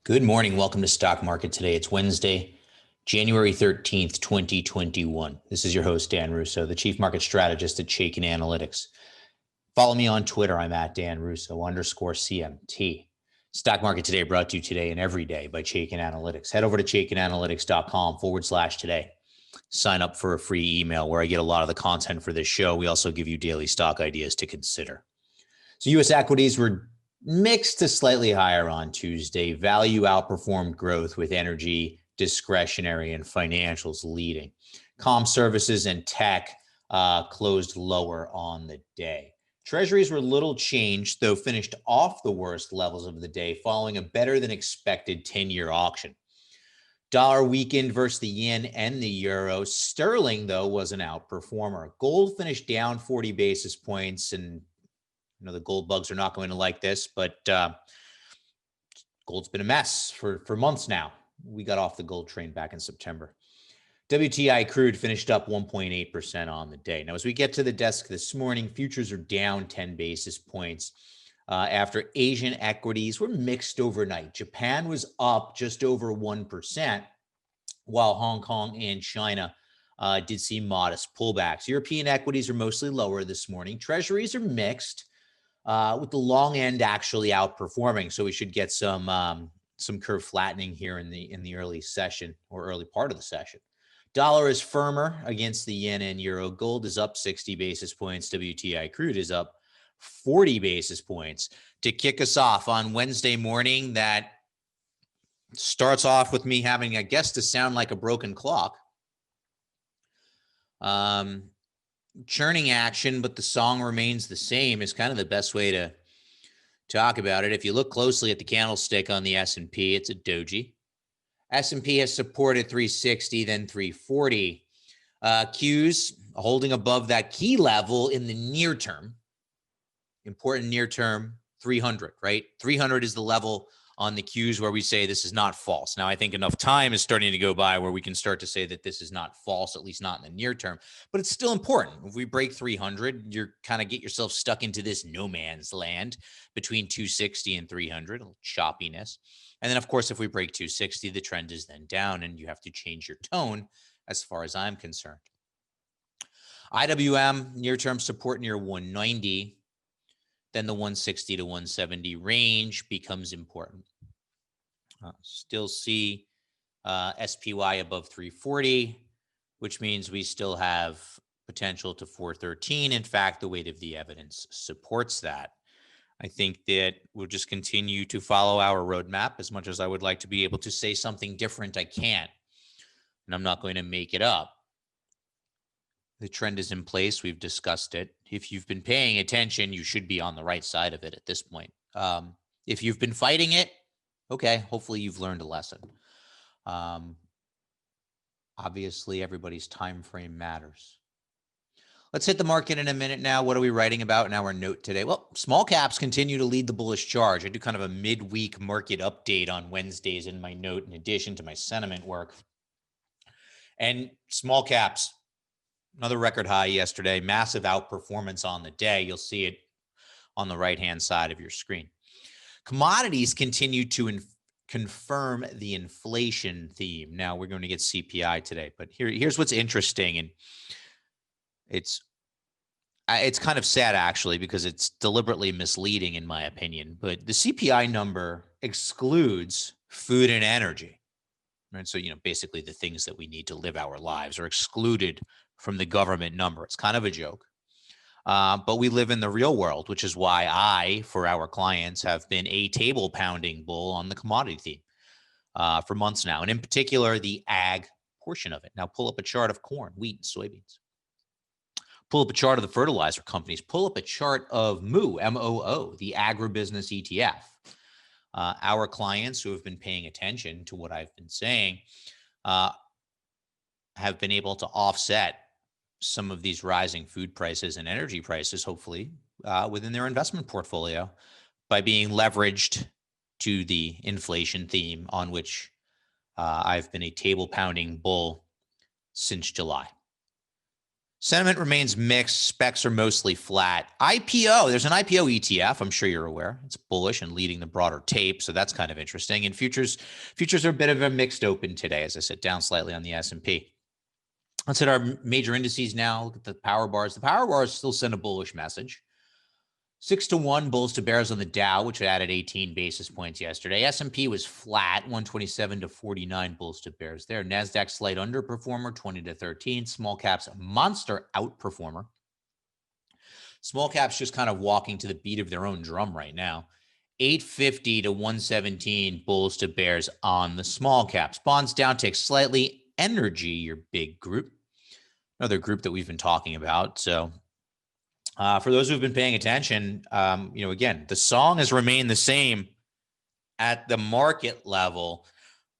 Good morning. Welcome to Stock Market Today. It's Wednesday, January 13th, 2021. This is your host, Dan Russo, the Chief Market Strategist at Chaikin Analytics. Follow me on Twitter. I'm at Dan Russo _CMT. Stock Market Today brought to you today and every day by Chaikin Analytics. Head over to chaikinanalytics.com/today. Sign up for a free email where I get a lot of the content for this show. We also give you daily stock ideas to consider. So U.S. equities were mixed to slightly higher on Tuesday. Value outperformed growth with energy, discretionary, and financials leading. Comm services and tech closed lower on the day. Treasuries were little changed, though finished off the worst levels of the day following a better than expected 10-year auction. Dollar weakened versus the yen and the euro. Sterling, though, was an outperformer. Gold finished down 40 basis points, and the gold bugs are not going to like this, but gold's been a mess for months now. We got off the gold train back in September. WTI crude finished up 1.8% on the day. Now, as we get to the desk this morning, futures are down 10 basis points after Asian equities were mixed overnight. Japan was up just over 1%, while Hong Kong and China did see modest pullbacks. European equities are mostly lower this morning. Treasuries are mixed, with the long end actually outperforming. So we should get some curve flattening here in the early session or early part of the session. Dollar is firmer against the yen and euro. Gold is up 60 basis points. WTI crude is up 40 basis points. To kick us off on Wednesday morning, that starts off with me having, I guess, to sound like a broken clock. Churning action, but the song remains the same is kind of the best way to talk about it. If you look closely at the candlestick on the S&P, it's a doji. S&P has supported 360, then 340. Qs holding above that key level in the near term. Important near term, 300, right? 300 is the level on the Qs where we say this is not false. Now, I think enough time is starting to go by where we can start to say that this is not false, at least not in the near term, but it's still important. If we break 300, you're kind of get yourself stuck into this no man's land between 260 and 300, a little choppiness. And then, of course, if we break 260, the trend is then down and you have to change your tone as far as I'm concerned. IWM, near-term support near 190. Then the 160 to 170 range becomes important. Still see SPY above 340, which means we still have potential to 413. In fact, the weight of the evidence supports that. I think that we'll just continue to follow our roadmap. As much as I would like to be able to say something different, I can't. And I'm not going to make it up. The trend is in place. We've discussed it. If you've been paying attention, you should be on the right side of it at this point. If you've been fighting it, okay, hopefully you've learned a lesson. Obviously, everybody's time frame matters. Let's hit the market in a minute now. What are we writing about in our note today? Well, small caps continue to lead the bullish charge. I do kind of a midweek market update on Wednesdays in my note in addition to my sentiment work. And small caps, another record high yesterday, massive outperformance on the day. You'll see it on the right-hand side of your screen. Commodities continue to confirm the inflation theme. Now we're going to get CPI today, but here's what's interesting, and it's kind of sad actually because it's deliberately misleading in my opinion. But the CPI number excludes food and energy, right? So basically the things that we need to live our lives are excluded from the government number. It's kind of a joke. But we live in the real world, which is why I, for our clients, have been a table pounding bull on the commodity theme for months now. And in particular, the ag portion of it. Now pull up a chart of corn, wheat, and soybeans. Pull up a chart of the fertilizer companies. Pull up a chart of MOO, M-O-O, the agribusiness ETF. Our clients who have been paying attention to what I've been saying have been able to offset some of these rising food prices and energy prices, hopefully, within their investment portfolio by being leveraged to the inflation theme on which I've been a table pounding bull since July. Sentiment remains mixed. Specs are mostly flat. IPO, there's an IPO ETF. I'm sure you're aware. It's bullish and leading the broader tape, so that's kind of interesting. And futures are a bit of a mixed open today, as I said, down slightly on the S&P. Let's hit our major indices now. Look at the power bars. The power bars still send a bullish message. 6-1 bulls to bears on the Dow, which added 18 basis points yesterday. S&P was flat, 127 to 49 bulls to bears there. NASDAQ slight underperformer, 20 to 13. Small caps monster outperformer. Small caps just kind of walking to the beat of their own drum right now. 850 to 117 bulls to bears on the small caps. Bonds downtick slightly. Energy, your big group, another group that we've been talking about. So for those who've been paying attention, again, the song has remained the same at the market level,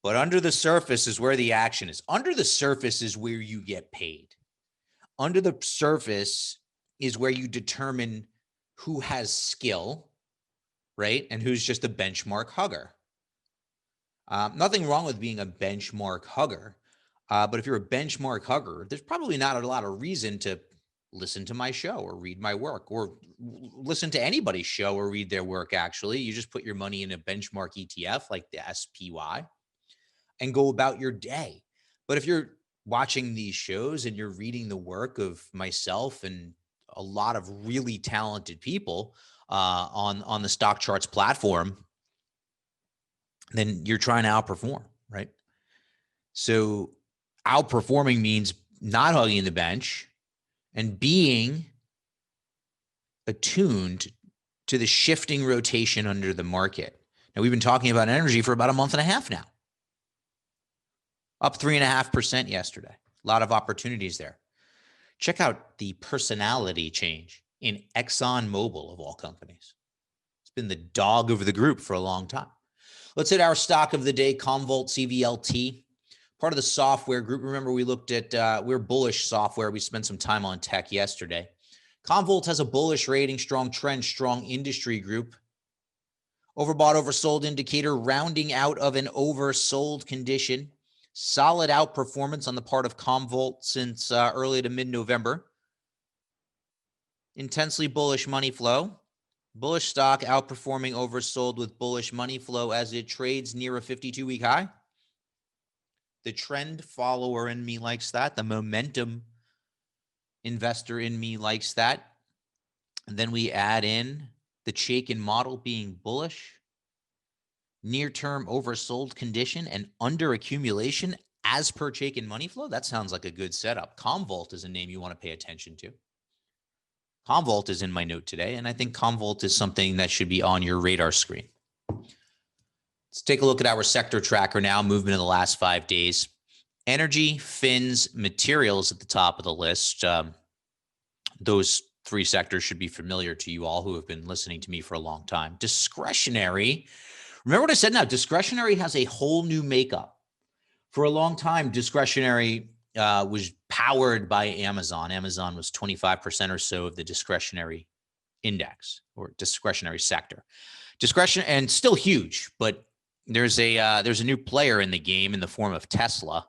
but under the surface is where the action is. Under the surface is where you get paid. Under the surface is where you determine who has skill, right? And who's just a benchmark hugger. Nothing wrong with being a benchmark hugger. But if you're a benchmark hugger, there's probably not a lot of reason to listen to my show or read my work or listen to anybody's show or read their work. Actually, you just put your money in a benchmark ETF like the SPY and go about your day. But if you're watching these shows and you're reading the work of myself and a lot of really talented people on the StockCharts platform, then you're trying to outperform, right? So outperforming means not hugging the bench and being attuned to the shifting rotation under the market. Now, we've been talking about energy for about a month and a half now. Up 3.5% yesterday. A lot of opportunities there. Check out the personality change in ExxonMobil, of all companies. It's been the dog of the group for a long time. Let's hit our stock of the day, CommVault CVLT. Part of the software group. Remember, we looked at, we're bullish software. We spent some time on tech yesterday. CommVault has a bullish rating, strong trend, strong industry group. Overbought, oversold indicator, rounding out of an oversold condition. Solid outperformance on the part of CommVault since early to mid-November. Intensely bullish money flow. Bullish stock outperforming oversold with bullish money flow as it trades near a 52-week high. The trend follower in me likes that. The momentum investor in me likes that. And then we add in the Chaikin model being bullish, near-term oversold condition, and under accumulation as per Chaikin money flow. That sounds like a good setup. CommVault is a name you want to pay attention to. CommVault is in my note today, and I think CommVault is something that should be on your radar screen. Let's take a look at our sector tracker now, movement in the last 5 days. Energy, fins, materials at the top of the list. Those three sectors should be familiar to you all who have been listening to me for a long time. Discretionary. Remember what I said now, discretionary has a whole new makeup. For a long time, discretionary was powered by Amazon. Amazon was 25% or so of the discretionary index or discretionary sector. Discretion, and still huge, but there's a new player in the game in the form of Tesla.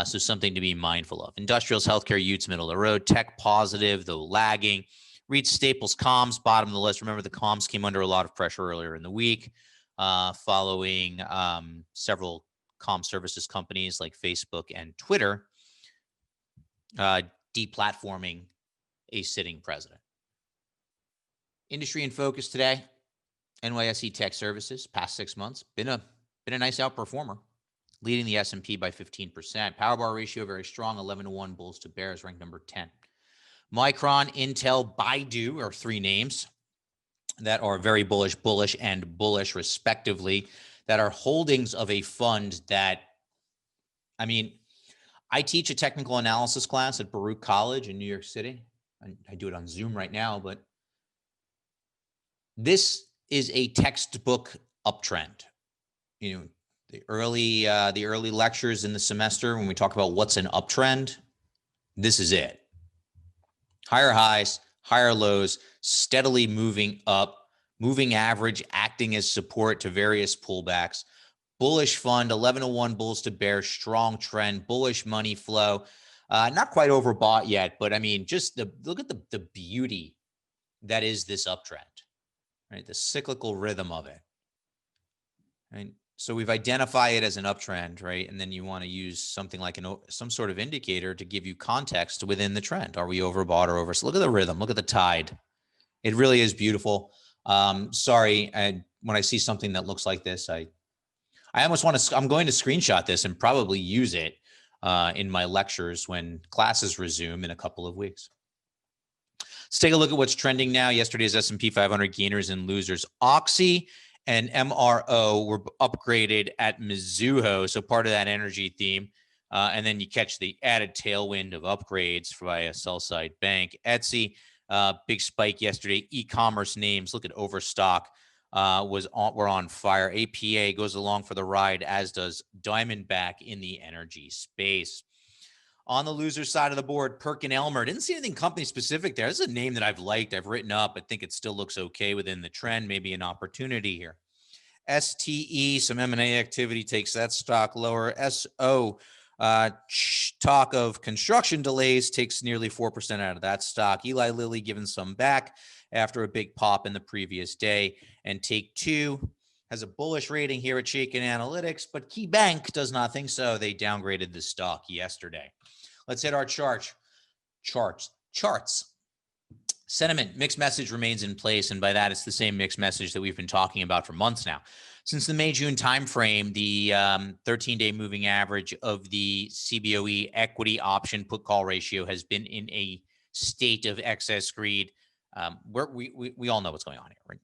So something to be mindful of. Industrials, healthcare, Utes, middle of the road. Tech positive, though lagging. REIT, staples, comms, bottom of the list. Remember, the comms came under a lot of pressure earlier in the week following several comm services companies like Facebook and Twitter deplatforming a sitting president. Industry in focus today. NYSE Tech Services, past 6 months, been a nice outperformer, leading the S&P by 15%. Power bar ratio very strong, 11-1 bulls to bears, ranked number 10. Micron, Intel, Baidu are three names that are very bullish, and bullish respectively, that are holdings of a fund that, I mean, I teach a technical analysis class at Baruch College in New York City. I do it on Zoom right now, but this is a textbook uptrend. You know, the early lectures in the semester, when we talk about what's an uptrend, this is it. Higher highs, higher lows, steadily moving up, moving average, acting as support to various pullbacks. Bullish fund, 11-1 bulls to bears, strong trend, bullish money flow. Not quite overbought yet, but I mean, just look at the beauty that is this uptrend, right? The cyclical rhythm of it, right? So we've identified it as an uptrend, right? And then you want to use something like some sort of indicator to give you context within the trend. Are we overbought or over? So look at the rhythm, look at the tide. It really is beautiful. Sorry, when I see something that looks like this, I almost want to, I'm going to screenshot this and probably use it in my lectures when classes resume in a couple of weeks. Let's take a look at what's trending now. Yesterday's S&P 500 gainers and losers. Oxy and MRO were upgraded at Mizuho, so part of that energy theme. And then you catch the added tailwind of upgrades via sell-side bank. Etsy, big spike yesterday. E-commerce names, look at Overstock, were on fire. APA goes along for the ride, as does Diamondback in the energy space. On the loser side of the board, PerkinElmer. Didn't see anything company specific there. This is a name that I've liked, I've written up. I think it still looks okay within the trend, maybe an opportunity here. STE, some M&A activity takes that stock lower. SO, talk of construction delays takes nearly 4% out of that stock. Eli Lilly giving some back after a big pop in the previous day. And Take Two has a bullish rating here at Shaken Analytics, but KeyBank does not think so. They downgraded the stock yesterday. Let's hit our charts. Sentiment, mixed message remains in place, and by that, it's the same mixed message that we've been talking about for months now. Since the May-June timeframe, the 13-day moving average of the CBOE equity option put-call ratio has been in a state of excess greed. We all know what's going on here, right?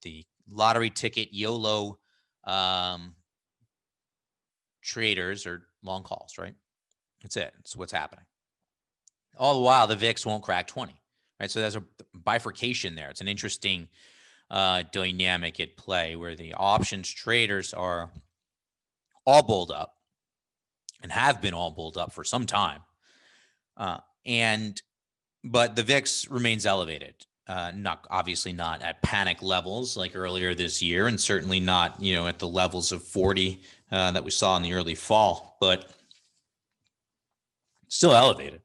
The lottery ticket YOLO traders are long calls, right? That's it. That's what's happening. All the while, the VIX won't crack 20, right? So there's a bifurcation there. It's an interesting dynamic at play where the options traders are all bulled up and have been all bulled up for some time. But the VIX remains elevated. Obviously not at panic levels like earlier this year, and certainly not, at the levels of 40 that we saw in the early fall, but still elevated.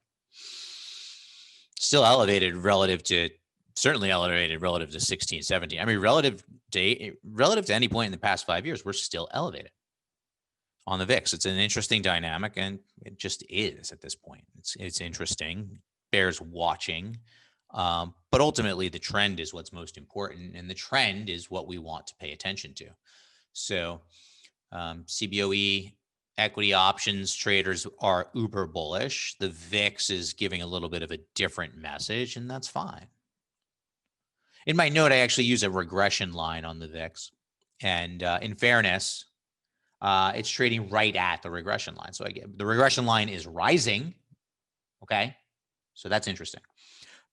Still elevated relative to, certainly elevated relative to 16, 17. I mean, relative to any point in the past 5 years, we're still elevated on the VIX. It's an interesting dynamic, and it just is at this point. It's interesting, bears watching. But ultimately, the trend is what's most important, and the trend is what we want to pay attention to. So CBOE equity options traders are uber bullish. The VIX is giving a little bit of a different message, and that's fine. In my note, I actually use a regression line on the VIX. And in fairness, it's trading right at the regression line. So the regression line is rising. Okay, so that's interesting.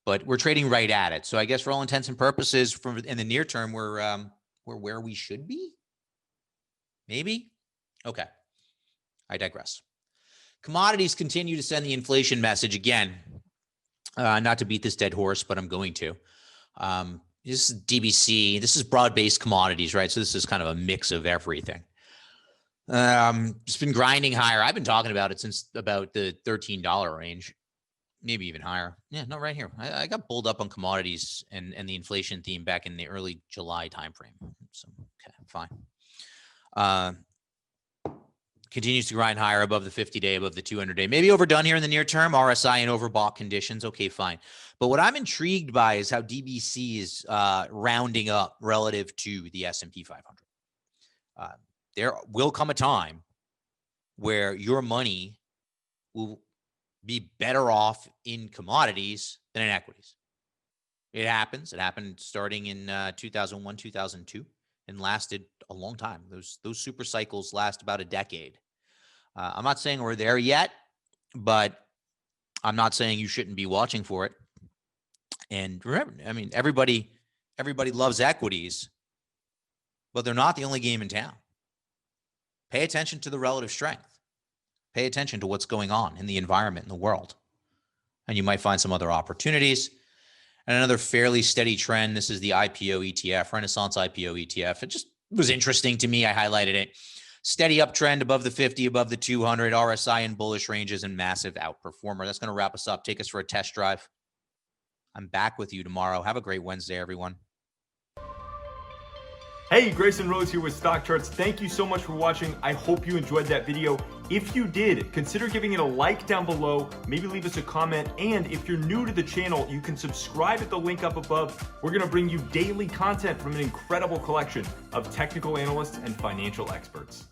But we're trading right at it. So I guess for all intents and purposes, in the near term, we're where we should be. Maybe. Okay. I digress. Commodities continue to send the inflation message again. Not to beat this dead horse, but I'm going to. This is DBC. This is broad-based commodities, right? So this is kind of a mix of everything. It's been grinding higher. I've been talking about it since about the $13 range, maybe even higher. Yeah, no, right here. I got bulled up on commodities and the inflation theme back in the early July timeframe. So, okay, fine. Continues to grind higher above the 50-day, above the 200-day. Maybe overdone here in the near term, RSI and overbought conditions. Okay, fine. But what I'm intrigued by is how DBC is rounding up relative to the S&P 500. There will come a time where your money will be better off in commodities than in equities. It happens. It happened starting in 2001, 2002, and lasted a long time. Those super cycles last about a decade. I'm not saying we're there yet, but I'm not saying you shouldn't be watching for it. And remember, I mean, everybody loves equities, but they're not the only game in town. Pay attention to the relative strength. Pay attention to what's going on in the environment in the world. And you might find some other opportunities. And another fairly steady trend, this is the IPO ETF, Renaissance IPO ETF. It just was interesting to me. I highlighted it. Steady uptrend above the 50, above the 200, RSI in bullish ranges, and massive outperformer. That's going to wrap us up. Take us for a test drive. I'm back with you tomorrow. Have a great Wednesday, everyone. Hey, Grayson Rose here with StockCharts. Thank you so much for watching. I hope you enjoyed that video. If you did, consider giving it a like down below, maybe leave us a comment, and if you're new to the channel, you can subscribe at the link up above. We're gonna bring you daily content from an incredible collection of technical analysts and financial experts.